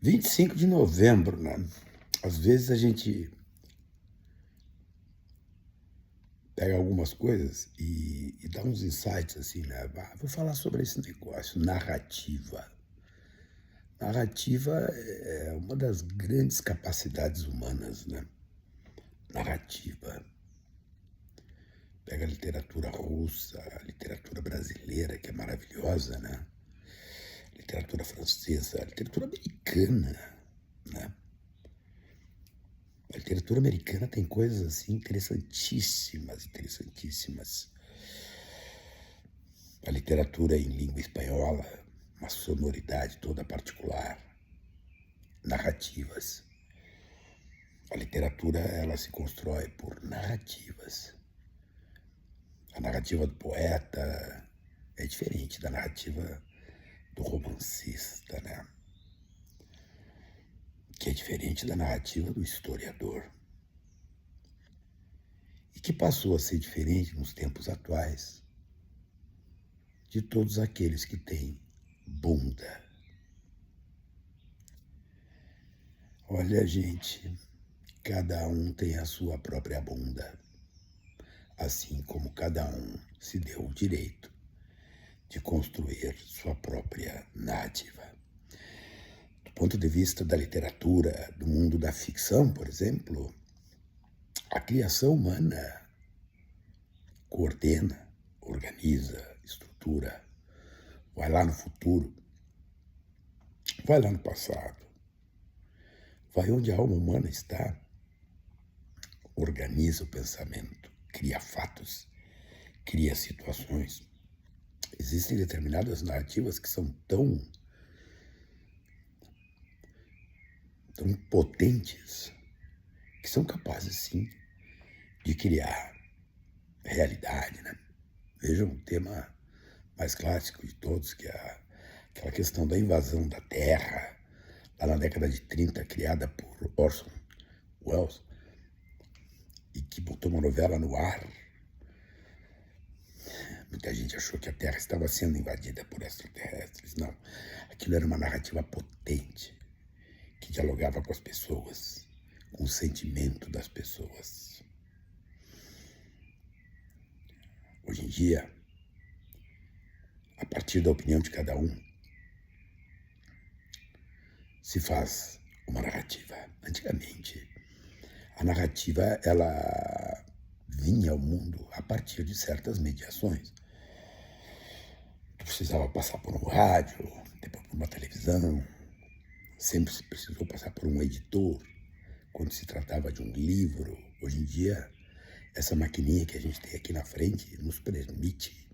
25 de novembro, né? Às vezes a gente pega algumas coisas e dá uns insights assim, né? Vou falar sobre esse negócio, narrativa. Narrativa é uma das grandes capacidades humanas, né? Narrativa. Pega a literatura russa, a literatura brasileira, que é maravilhosa, né? Literatura francesa, a literatura americana, né? A literatura americana tem coisas assim interessantíssimas, interessantíssimas. A literatura em língua espanhola, uma sonoridade toda particular, narrativas. A literatura, ela se constrói por narrativas. A narrativa do poeta é diferente da narrativa do romancista, né? Que é diferente da narrativa do historiador. E que passou a ser diferente nos tempos atuais de todos aqueles que têm bunda. Olha, gente, cada um tem a sua própria bunda, assim como cada um se deu o direito de construir sua própria narrativa. Do ponto de vista da literatura, do mundo da ficção, por exemplo, a criação humana coordena, organiza, estrutura, vai lá no futuro, vai lá no passado, vai onde a alma humana está, organiza o pensamento, cria fatos, cria situações. Existem determinadas narrativas que são tão potentes que são capazes, sim, de criar realidade, né? Vejam o tema mais clássico de todos, que é aquela questão da invasão da Terra, lá na década de 30, criada por Orson Welles, e que botou uma novela no ar. Muita gente achou que a Terra estava sendo invadida por extraterrestres. Não, aquilo era uma narrativa potente, que dialogava com as pessoas, com o sentimento das pessoas. Hoje em dia, a partir da opinião de cada um, se faz uma narrativa. Antigamente, a narrativa, ela vinha ao mundo a partir de certas mediações. Tu precisava passar por um rádio, depois por uma televisão, sempre se precisou passar por um editor, quando se tratava de um livro. Hoje em dia, essa maquininha que a gente tem aqui na frente nos permite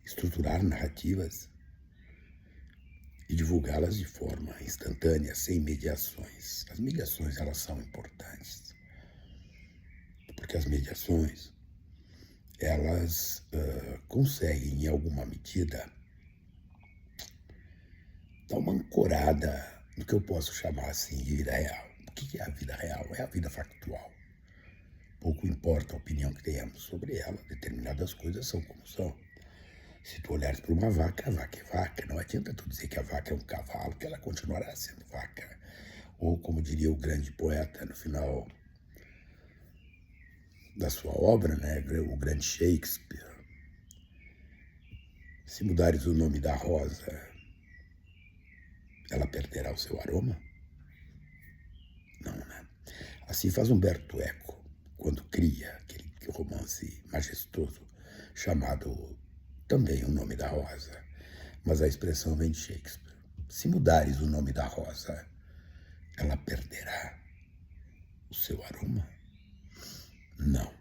estruturar narrativas e divulgá-las de forma instantânea, sem mediações. As mediações, elas são importantes, porque as mediações, elas conseguem, em alguma medida, dar uma ancorada no que eu posso chamar assim de vida real. O que é a vida real? É a vida factual. Pouco importa a opinião que tenhamos sobre ela, determinadas coisas são como são. Se tu olhares para uma vaca, a vaca é vaca. Não adianta tu dizer que a vaca é um cavalo, que ela continuará sendo vaca. Ou, como diria o grande poeta no final da sua obra, né, o grande Shakespeare, se mudares o nome da rosa, ela perderá o seu aroma? Não, né? Assim faz Humberto Eco, quando cria aquele romance majestoso chamado também O Nome da Rosa, mas a expressão vem de Shakespeare. Se mudares o nome da rosa, ela perderá o seu aroma? Não.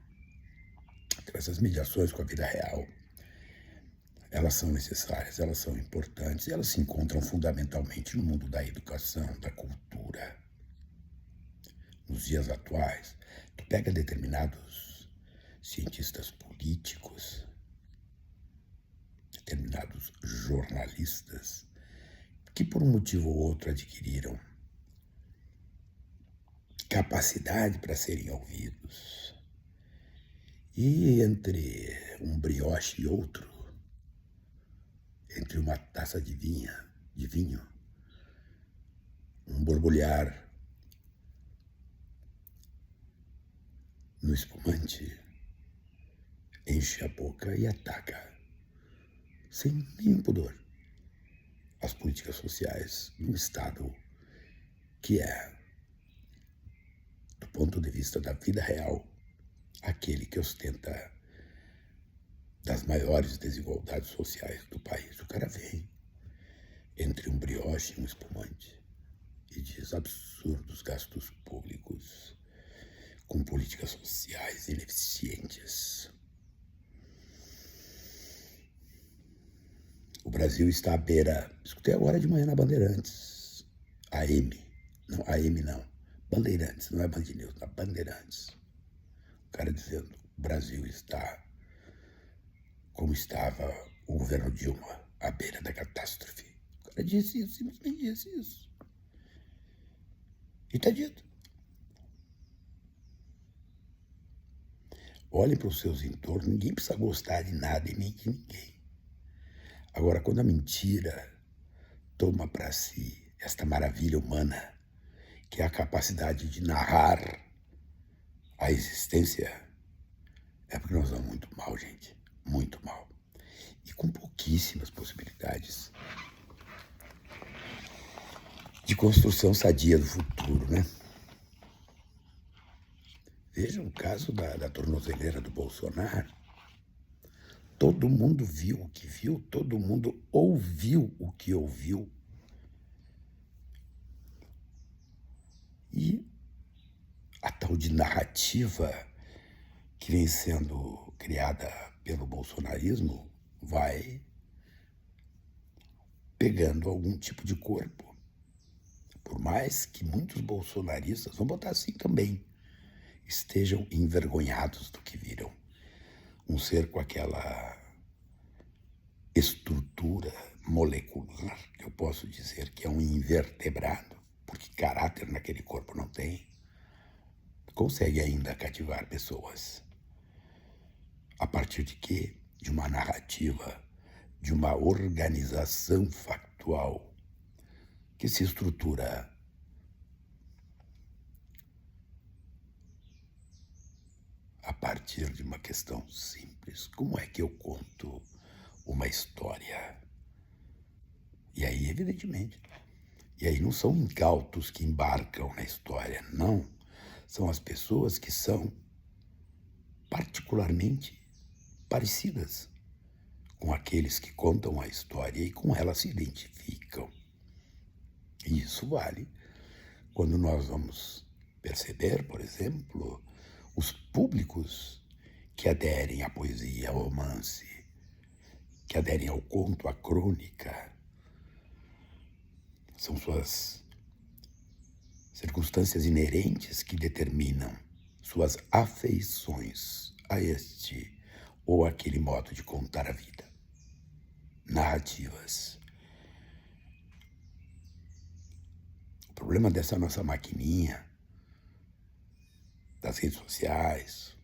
Então, essas mediações com a vida real, elas são necessárias, elas são importantes, e elas se encontram fundamentalmente no mundo da educação, da cultura. Nos dias atuais, tu pega determinados cientistas políticos, determinados jornalistas, que por um motivo ou outro adquiriram capacidade para serem ouvidos. E entre um brioche e outro, entre uma taça de vinho, borbulhar no espumante, enche a boca e ataca, sem nenhum pudor, as políticas sociais de um Estado que é, do ponto de vista da vida real, aquele que ostenta das maiores desigualdades sociais do país. O cara vem entre um brioche e um espumante e diz absurdos gastos públicos com políticas sociais ineficientes. O Brasil está à beira, escutei agora de manhã na Bandeirantes, AM não, Bandeirantes, não é Band News, na Bandeirantes. O cara dizendo, o Brasil está como estava o governo Dilma, à beira da catástrofe. O cara disse isso, simplesmente disse isso. E está dito. Olhem para os seus entornos, ninguém precisa gostar de nada e nem de ninguém. Agora, quando a mentira toma para si esta maravilha humana, que é a capacidade de narrar a existência, é porque nós vamos muito mal, gente. Muito mal. E com pouquíssimas possibilidades de construção sadia do futuro, né? Veja o caso da tornozeleira do Bolsonaro. Todo mundo viu o que viu, todo mundo ouviu o que ouviu. E a tal de narrativa que vem sendo criada pelo bolsonarismo vai pegando algum tipo de corpo. Por mais que muitos bolsonaristas, vamos botar assim também, estejam envergonhados do que viram. Um ser com aquela estrutura molecular, que eu posso dizer que é um invertebrado, porque caráter naquele corpo não tem, consegue ainda cativar pessoas. A partir de quê? De uma narrativa, de uma organização factual que se estrutura a partir de uma questão simples. Como é que eu conto uma história? E aí, evidentemente, e aí não são incautos que embarcam na história, não. São as pessoas que são particularmente parecidas com aqueles que contam a história e com ela se identificam. E isso vale quando nós vamos perceber, por exemplo, os públicos que aderem à poesia, ao romance, que aderem ao conto, à crônica. São suas circunstâncias inerentes que determinam suas afeições a este ou aquele modo de contar a vida. Narrativas. O problema dessa nossa maquininha, das redes sociais,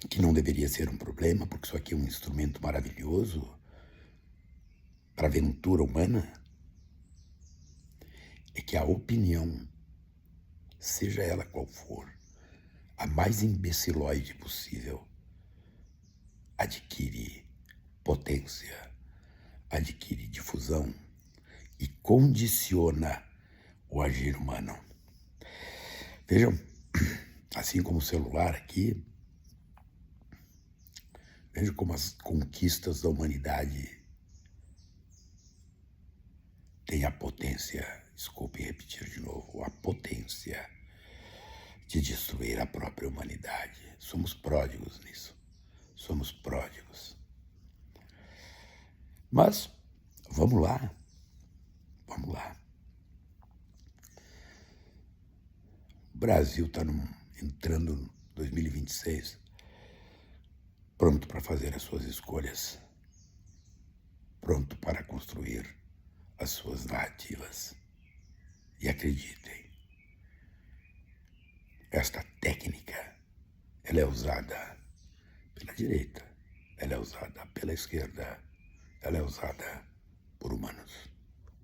que não deveria ser um problema, porque isso aqui é um instrumento maravilhoso para a aventura humana, é que a opinião, seja ela qual for, a mais imbecilóide possível, adquire potência, adquire difusão e condiciona o agir humano. Vejam, assim como o celular aqui, vejam como as conquistas da humanidade têm a potência, desculpe repetir de novo, a potência de destruir a própria humanidade. Somos pródigos nisso. Somos pródigos. Mas, vamos lá. Vamos lá. O Brasil está entrando em 2026 pronto para fazer as suas escolhas, pronto para construir as suas narrativas. E acreditem, esta técnica, ela é usada pela direita, ela é usada pela esquerda, ela é usada por humanos.